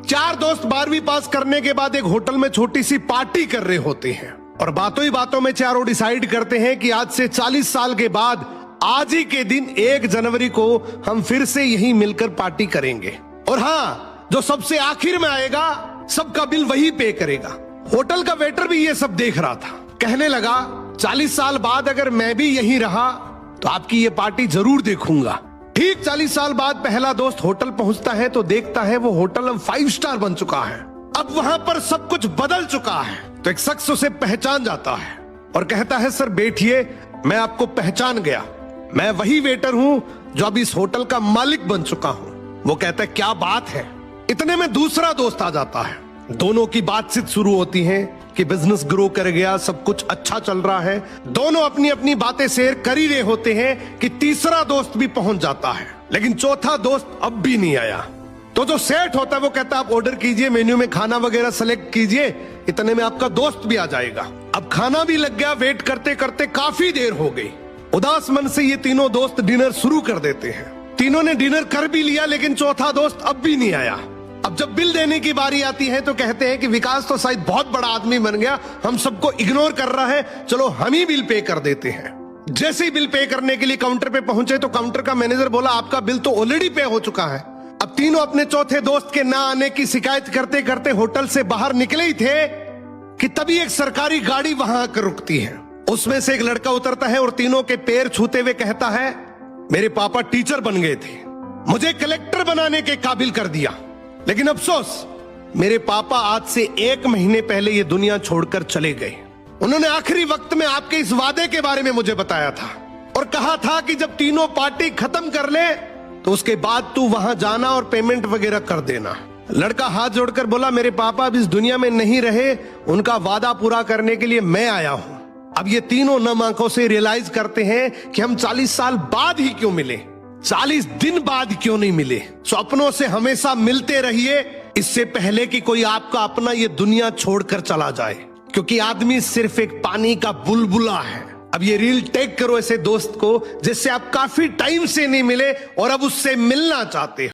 चार दोस्त 12वीं पास करने के बाद एक होटल में छोटी सी पार्टी कर रहे होते हैं और बातों ही बातों में चारों डिसाइड करते हैं कि आज से 40 साल के बाद आज ही के दिन 1 जनवरी को हम फिर से यहीं मिलकर पार्टी करेंगे। और हाँ, जो सबसे आखिर में आएगा सबका बिल वही पे करेगा। होटल का वेटर भी ये सब देख रहा था। कहने लगा 40 साल बाद अगर मैं भी यहीं रहा तो आपकी ये पार्टी जरूर देखूंगा। ठीक 40 साल बाद पहला दोस्त होटल पहुंचता है तो देखता है वो होटल अब 5 स्टार बन चुका है। अब वहां पर सब कुछ बदल चुका है। तो एक शख्स उसे पहचान जाता है और कहता है सर बैठिए, मैं आपको पहचान गया, मैं वही वेटर हूं जो अब इस होटल का मालिक बन चुका हूं। वो कहता है क्या बात है। इतने में दूसरा दोस्त आ जाता है। दोनों की बातचीत शुरू होती है कि बिजनेस ग्रो कर गया, सब कुछ अच्छा चल रहा है। दोनों अपनी अपनी बातें शेयर कर ही रहे होते हैं कि तीसरा दोस्त भी पहुंच जाता है, लेकिन चौथा दोस्त अब भी नहीं आया। तो जो सेठ होता है वो कहता है आप ऑर्डर कीजिए, मेन्यू में खाना वगैरह सेलेक्ट कीजिए, इतने में आपका दोस्त भी आ जाएगा। अब खाना भी लग गया। वेट करते करते काफी देर हो गई। उदास मन से ये तीनों दोस्त डिनर शुरू कर देते हैं। तीनों ने डिनर कर भी लिया, लेकिन चौथा दोस्त अब भी नहीं आया। अब जब बिल देने की बारी आती है तो कहते हैं कि विकास तो शायद बहुत बड़ा आदमी बन गया, हम सबको इग्नोर कर रहा है, चलो हम ही बिल पे कर देते हैं। जैसे ही बिल पे करने के लिए काउंटर पे पहुंचे तो काउंटर का मैनेजर बोला आपका बिल तो ऑलरेडी पे हो चुका है। अब तीनों अपने चौथे दोस्त के ना आने की शिकायत करते करते होटल से बाहर निकले ही थे कि तभी एक सरकारी गाड़ी वहां आकर रुकती है। उसमें से एक लड़का उतरता है और तीनों के पैर छूते हुए कहता है मेरे पापा टीचर बन गए थे, मुझे कलेक्टर बनाने के काबिल कर दिया, लेकिन अफसोस मेरे पापा आज से 1 महीने पहले ये दुनिया छोड़कर चले गए। उन्होंने आखिरी वक्त में आपके इस वादे के बारे में मुझे बताया था और कहा था कि जब तीनों पार्टी खत्म कर ले तो उसके बाद तू वहां जाना और पेमेंट वगैरह कर देना। लड़का हाथ जोड़कर बोला मेरे पापा अब इस दुनिया में नहीं रहे, उनका वादा पूरा करने के लिए मैं आया हूं। अब ये तीनों नम आंखों से रियलाइज करते हैं कि हम 40 साल बाद ही क्यों मिले, 40 दिन बाद क्यों नहीं मिले। स्वप्नों से हमेशा मिलते रहिए, इससे पहले कि कोई आपका अपना ये दुनिया छोड़कर चला जाए, क्योंकि आदमी सिर्फ एक पानी का बुलबुला है। अब ये रील टैग करो ऐसे दोस्त को जिससे आप काफी टाइम से नहीं मिले और अब उससे मिलना चाहते हो।